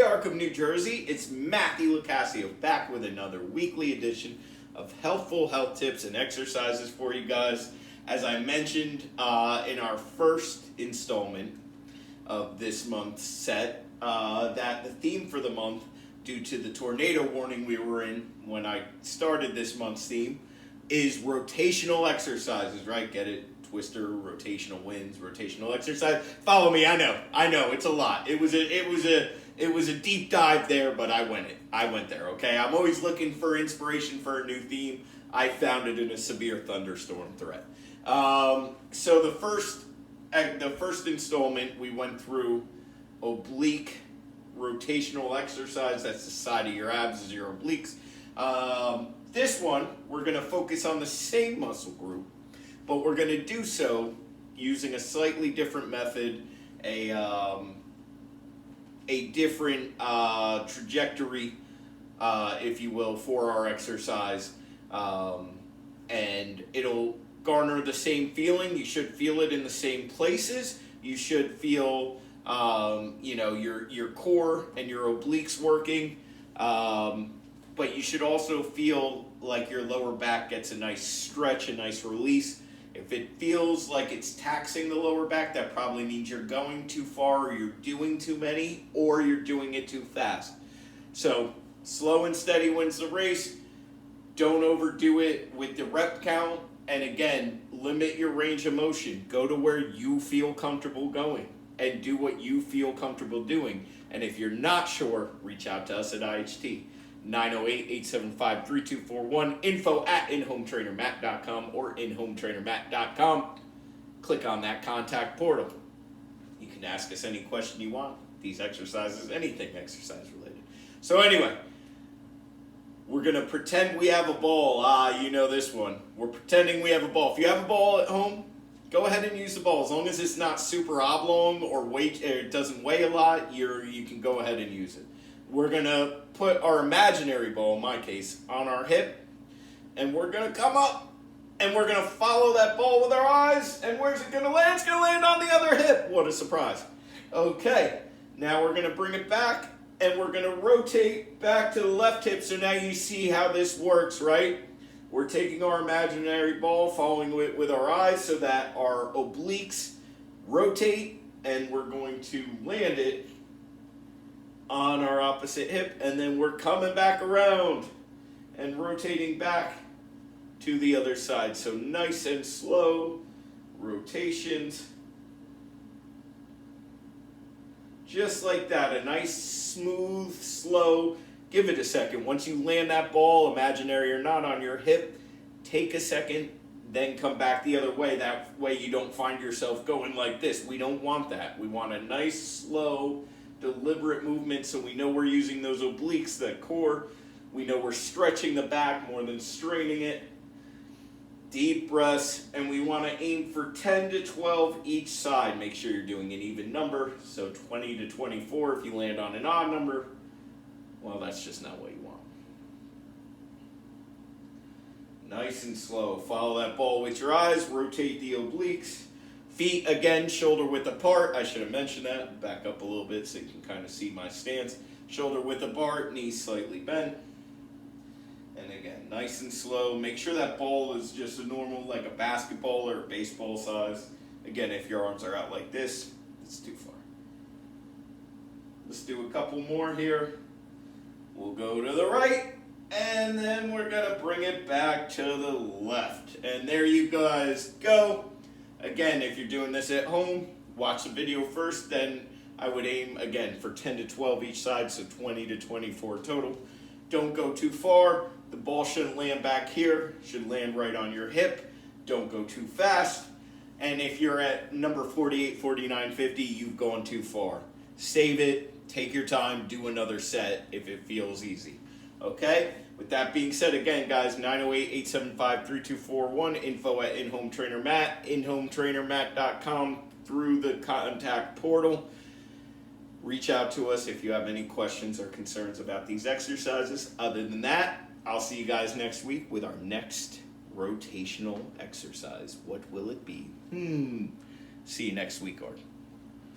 Arkham, New Jersey. It's Matthew Locascio back with another weekly edition of helpful health tips and exercises for you guys. As I mentioned in our first installment of this month's set, that the theme for the month, due to the tornado warning we were in when I started this month's theme, is rotational exercises, right? Get it? Twister, rotational winds, rotational exercise. Follow me. I know. It's a lot. It was a deep dive there, but I went there. Okay. I'm always looking for inspiration for a new theme. I found it in a severe thunderstorm threat. So the first installment, we went through oblique rotational exercise. That's the side of your abs is your obliques. This one, we're going to focus on the same muscle group, but we're going to do so using a slightly different method, a different trajectory, if you will, for our exercise, and it'll garner the same feeling. You should feel it in the same places. You should feel, your core and your obliques working, but you should also feel like your lower back gets a nice stretch, a nice release. If it feels like it's taxing the lower back, that probably means you're going too far, or you're doing too many, or you're doing it too fast. So slow and steady wins the race. Don't overdo it with the rep count. And again, limit your range of motion. Go to where you feel comfortable going and do what you feel comfortable doing. And if you're not sure, reach out to us at IHT. 908-875-3241, info@inhometrainermatt.com or inhometrainermatt.com. Click on that contact portal. You can ask us any question you want. These exercises, anything exercise related. So anyway, we're going to pretend we have a ball. You know this one. We're pretending we have a ball. If you have a ball at home, go ahead and use the ball. As long as it's not super oblong or it doesn't weigh a lot, you can go ahead and use it. We're going to put our imaginary ball, in my case, on our hip, and we're going to come up, and we're going to follow that ball with our eyes, and where's it going to land? It's going to land on the other hip. What a surprise. Okay, now we're going to bring it back, and we're going to rotate back to the left hip, so now you see how this works, right? We're taking our imaginary ball, following it with our eyes so that our obliques rotate, and we're going to land it on our opposite hip, and then we're coming back around and rotating back to the other side. So nice and slow rotations. Just like that, a nice, smooth, slow. Give it a second. Once you land that ball, imaginary or not, on your hip, take a second, then come back the other way. That way you don't find yourself going like this. We don't want that. We want a nice, slow, deliberate movement, so we know we're using those obliques, that core. We know we're stretching the back more than straining it. Deep breaths, and we want to aim for 10 to 12 each side. Make sure you're doing an even number, so 20 to 24. If you land on an odd number, well, that's just not what you want. Nice and slow. Follow that ball with your eyes. Rotate the obliques. Feet, again, shoulder width apart. I should have mentioned that. Back up a little bit so you can kind of see my stance. Shoulder width apart, knees slightly bent. And again, nice and slow. Make sure that ball is just a normal, like a basketball or a baseball size. Again, if your arms are out like this, it's too far. Let's do a couple more here. We'll go to the right, and then we're going to bring it back to the left. And there you guys go. Again, if you're doing this at home, watch the video first, then I would aim, again, for 10 to 12 each side, so 20 to 24 total. Don't go too far. The ball shouldn't land back here. Should land right on your hip. Don't go too fast. And if you're at number 48, 49, 50, you've gone too far. Save it. Take your time. Do another set if it feels easy. Okay? With that being said, again, guys, 908-875-3241, info@inhometrainermatt, inhometrainermatt.com, through the contact portal. Reach out to us if you have any questions or concerns about these exercises. Other than that, I'll see you guys next week with our next rotational exercise. What will it be? See you next week, Art.